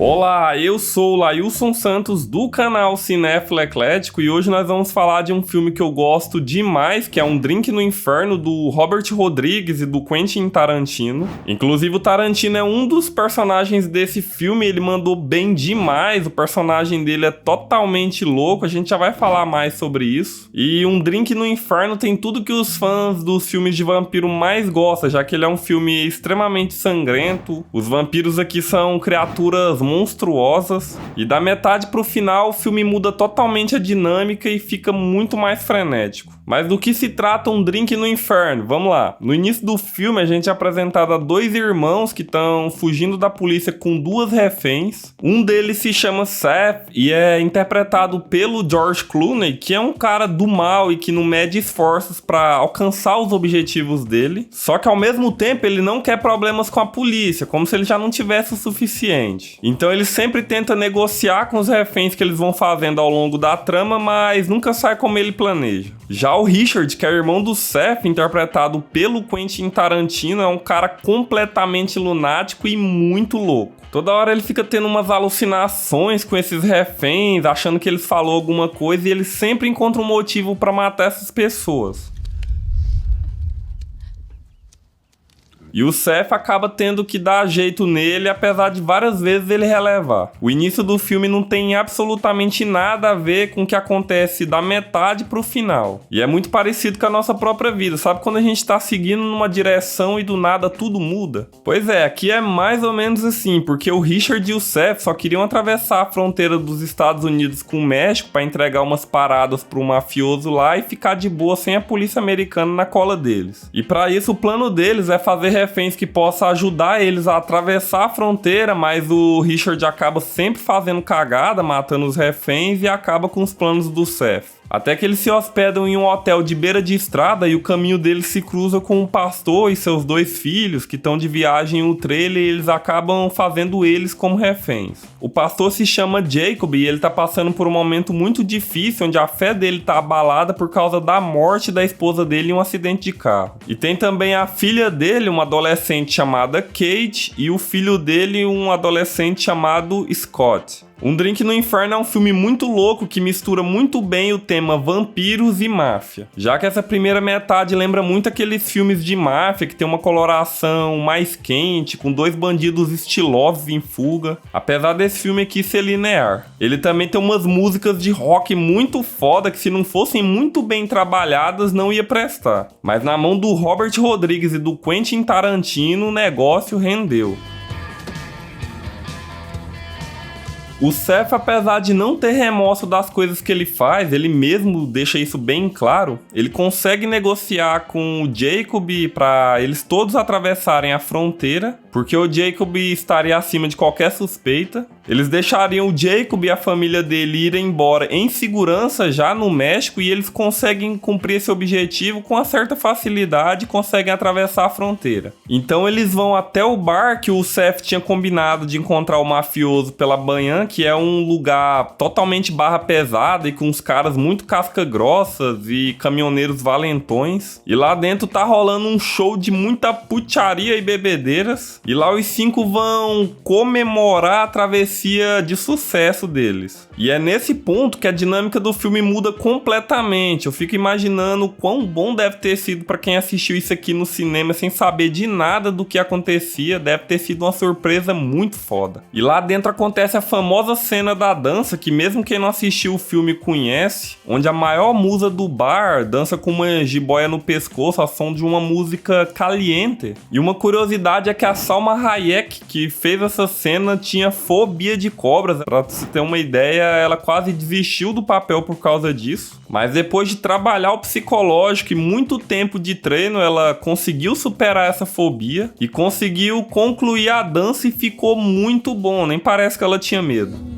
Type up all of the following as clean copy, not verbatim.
Olá, eu sou o Lailson Santos do canal Cinéfilo Eclético e hoje nós vamos falar de um filme que eu gosto demais, que é Um Drink no Inferno, do Robert Rodrigues e do Quentin Tarantino. Inclusive o Tarantino é um dos personagens desse filme, ele mandou bem demais, o personagem dele é totalmente louco, a gente já vai falar mais sobre isso. E Um Drink no Inferno tem tudo que os fãs dos filmes de vampiro mais gostam, já que ele é um filme extremamente sangrento, os vampiros aqui são criaturas monstruosas, e da metade pro final o filme muda totalmente a dinâmica e fica muito mais frenético. Mas do que se trata Um Drink no Inferno? Vamos lá. No início do filme a gente é apresentado a dois irmãos que estão fugindo da polícia com duas reféns. Um deles se chama Seth e é interpretado pelo George Clooney, que é um cara do mal e que não mede esforços para alcançar os objetivos dele. Só que ao mesmo tempo ele não quer problemas com a polícia, como se ele já não tivesse o suficiente. Então ele sempre tenta negociar com os reféns que eles vão fazendo ao longo da trama, mas nunca sai como ele planeja. Já o Richard, que é irmão do Seth, interpretado pelo Quentin Tarantino, é um cara completamente lunático e muito louco. Toda hora ele fica tendo umas alucinações com esses reféns, achando que eles falaram alguma coisa, e ele sempre encontra um motivo para matar essas pessoas. E o Seth acaba tendo que dar jeito nele, apesar de várias vezes ele relevar. O início do filme não tem absolutamente nada a ver com o que acontece da metade pro final. E é muito parecido com a nossa própria vida, sabe quando a gente tá seguindo numa direção e do nada tudo muda? Pois é, aqui é mais ou menos assim, porque o Richard e o Seth só queriam atravessar a fronteira dos Estados Unidos com o México para entregar umas paradas pro mafioso lá e ficar de boa sem a polícia americana na cola deles. E para isso o plano deles é fazer reféns que possa ajudar eles a atravessar a fronteira, mas o Richard acaba sempre fazendo cagada, matando os reféns e acaba com os planos do Seth. Até que eles se hospedam em um hotel de beira de estrada e o caminho deles se cruza com um pastor e seus dois filhos que estão de viagem em um trailer, e eles acabam fazendo eles como reféns. O pastor se chama Jacob e ele tá passando por um momento muito difícil, onde a fé dele tá abalada por causa da morte da esposa dele em um acidente de carro. E tem também a filha dele, uma adolescente chamada Kate, e o filho dele, um adolescente chamado Scott. Um Drink no Inferno é um filme muito louco que mistura muito bem o tema vampiros e máfia. Já que essa primeira metade lembra muito aqueles filmes de máfia que tem uma coloração mais quente, com dois bandidos estilosos em fuga. Apesar desse filme aqui ser linear. Ele também tem umas músicas de rock muito foda que, se não fossem muito bem trabalhadas, não ia prestar. Mas na mão do Robert Rodrigues e do Quentin Tarantino, o negócio rendeu. O Seth, apesar de não ter remorso das coisas que ele faz, ele mesmo deixa isso bem claro, ele consegue negociar com o Jacob para eles todos atravessarem a fronteira, porque o Jacob estaria acima de qualquer suspeita. Eles deixariam o Jacob e a família dele irem embora em segurança já no México, e eles conseguem cumprir esse objetivo com uma certa facilidade e conseguem atravessar a fronteira. Então eles vão até o bar que o Seth tinha combinado de encontrar o mafioso pela manhã, que é um lugar totalmente barra pesada e com uns caras muito casca-grossas e caminhoneiros valentões. E lá dentro tá rolando um show de muita putaria e bebedeiras. E lá os cinco vão comemorar a travessia de sucesso deles. E é nesse ponto que a dinâmica do filme muda completamente. Eu fico imaginando o quão bom deve ter sido para quem assistiu isso aqui no cinema sem saber de nada do que acontecia. Deve ter sido uma surpresa muito foda. E lá dentro acontece a famosa cena da dança, que mesmo quem não assistiu o filme conhece, onde a maior musa do bar dança com uma jiboia no pescoço ao som de uma música caliente. E uma curiosidade é que a Salma Hayek, que fez essa cena, tinha fobia de cobras. Pra você ter uma ideia, ela quase desistiu do papel por causa disso. Mas depois de trabalhar o psicológico e muito tempo de treino, ela conseguiu superar essa fobia e conseguiu concluir a dança e ficou muito bom. Nem parece que ela tinha medo.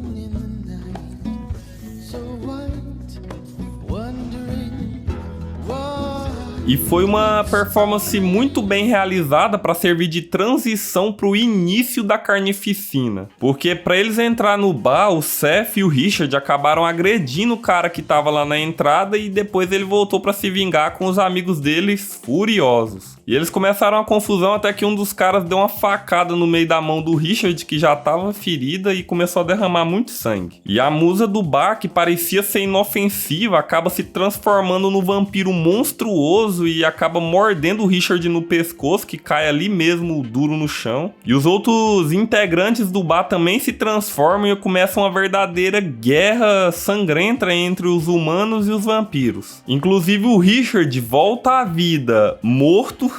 E foi uma performance muito bem realizada para servir de transição para o início da carnificina. Porque para eles entrar no bar, o Seth e o Richard acabaram agredindo o cara que tava lá na entrada e depois ele voltou para se vingar com os amigos deles furiosos. E eles começaram a confusão até que um dos caras deu uma facada no meio da mão do Richard, que já estava ferida, e começou a derramar muito sangue. E a musa do bar, que parecia ser inofensiva, acaba se transformando no vampiro monstruoso e acaba mordendo o Richard no pescoço, que cai ali mesmo duro no chão. E os outros integrantes do bar também se transformam e começa uma verdadeira guerra sangrenta entre os humanos e os vampiros. Inclusive o Richard volta à vida morto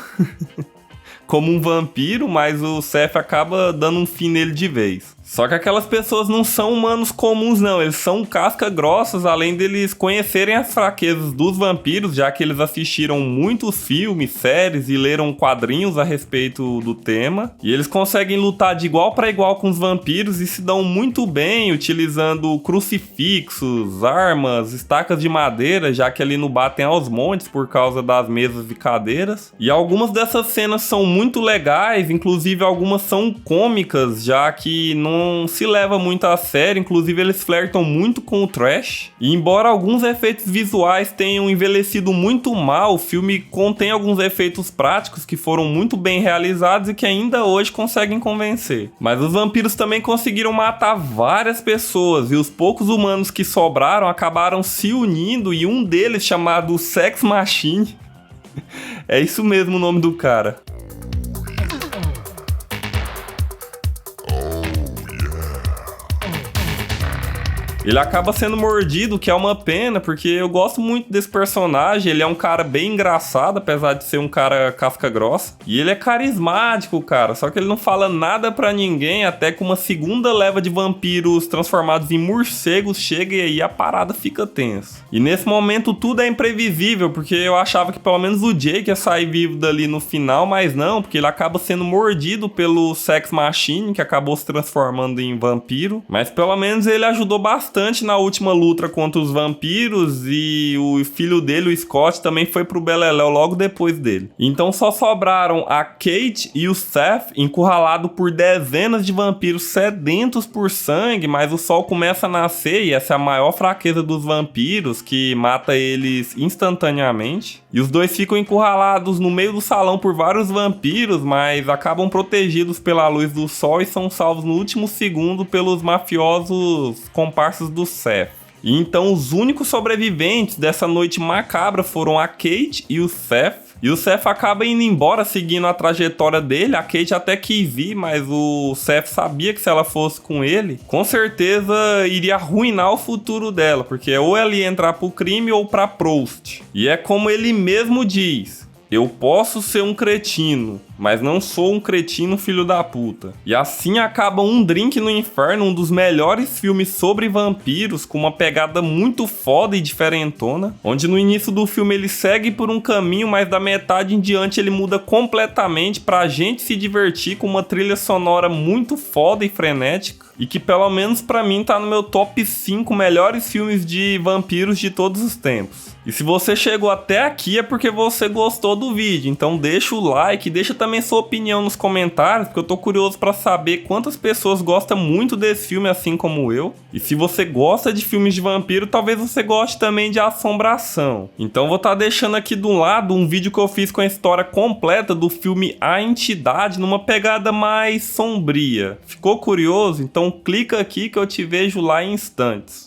como um vampiro, mas o Seth acaba dando um fim nele de vez. Só que aquelas pessoas não são humanos comuns não, eles são casca-grossas, além deles conhecerem as fraquezas dos vampiros, já que eles assistiram muitos filmes, séries e leram quadrinhos a respeito do tema. E eles conseguem lutar de igual para igual com os vampiros e se dão muito bem utilizando crucifixos, armas, estacas de madeira, já que ali no bar tem aos montes por causa das mesas e cadeiras. E algumas dessas cenas são muito legais, inclusive algumas são cômicas, já que não se leva muito a sério, inclusive eles flertam muito com o trash. E embora alguns efeitos visuais tenham envelhecido muito mal, o filme contém alguns efeitos práticos que foram muito bem realizados e que ainda hoje conseguem convencer. Mas os vampiros também conseguiram matar várias pessoas, e os poucos humanos que sobraram acabaram se unindo, e um deles, chamado Sex Machine, é isso mesmo o nome do cara, ele acaba sendo mordido, que é uma pena, porque eu gosto muito desse personagem. Ele é um cara bem engraçado, apesar de ser um cara casca grossa. E ele é carismático, cara, só que ele não fala nada pra ninguém, até que uma segunda leva de vampiros transformados em morcegos chega e aí a parada fica tensa. E nesse momento tudo é imprevisível, porque eu achava que pelo menos o Jake ia sair vivo dali no final, mas não, porque ele acaba sendo mordido pelo Sex Machine, que acabou se transformando em vampiro. Mas pelo menos ele ajudou bastante na última luta contra os vampiros, e o filho dele, o Scott, também foi pro beleléu logo depois dele. Então só sobraram a Kate e o Seth encurralados por dezenas de vampiros sedentos por sangue, mas o sol começa a nascer e essa é a maior fraqueza dos vampiros, que mata eles instantaneamente. E os dois ficam encurralados no meio do salão por vários vampiros, mas acabam protegidos pela luz do sol e são salvos no último segundo pelos mafiosos comparsas do Seth. E então os únicos sobreviventes dessa noite macabra foram a Kate e o Seth. E o Seth acaba indo embora seguindo a trajetória dele. A Kate até quis ir, mas o Seth sabia que se ela fosse com ele, com certeza iria arruinar o futuro dela, porque ou ela ia entrar pro crime ou pra Proust. E é como ele mesmo diz: eu posso ser um cretino, mas não sou um cretino filho da puta. E assim acaba Um Drink no Inferno, um dos melhores filmes sobre vampiros, com uma pegada muito foda e diferentona, onde no início do filme ele segue por um caminho, mas da metade em diante ele muda completamente pra gente se divertir com uma trilha sonora muito foda e frenética, e que pelo menos pra mim tá no meu top 5 melhores filmes de vampiros de todos os tempos. E se você chegou até aqui é porque você gostou do vídeo, então deixa o like, deixa também sua opinião nos comentários, porque eu tô curioso pra saber quantas pessoas gostam muito desse filme assim como eu. E se você gosta de filmes de vampiro, talvez você goste também de assombração. Então vou estar deixando aqui do lado um vídeo que eu fiz com a história completa do filme A Entidade, numa pegada mais sombria. Ficou curioso? Então clica aqui que eu te vejo lá em instantes.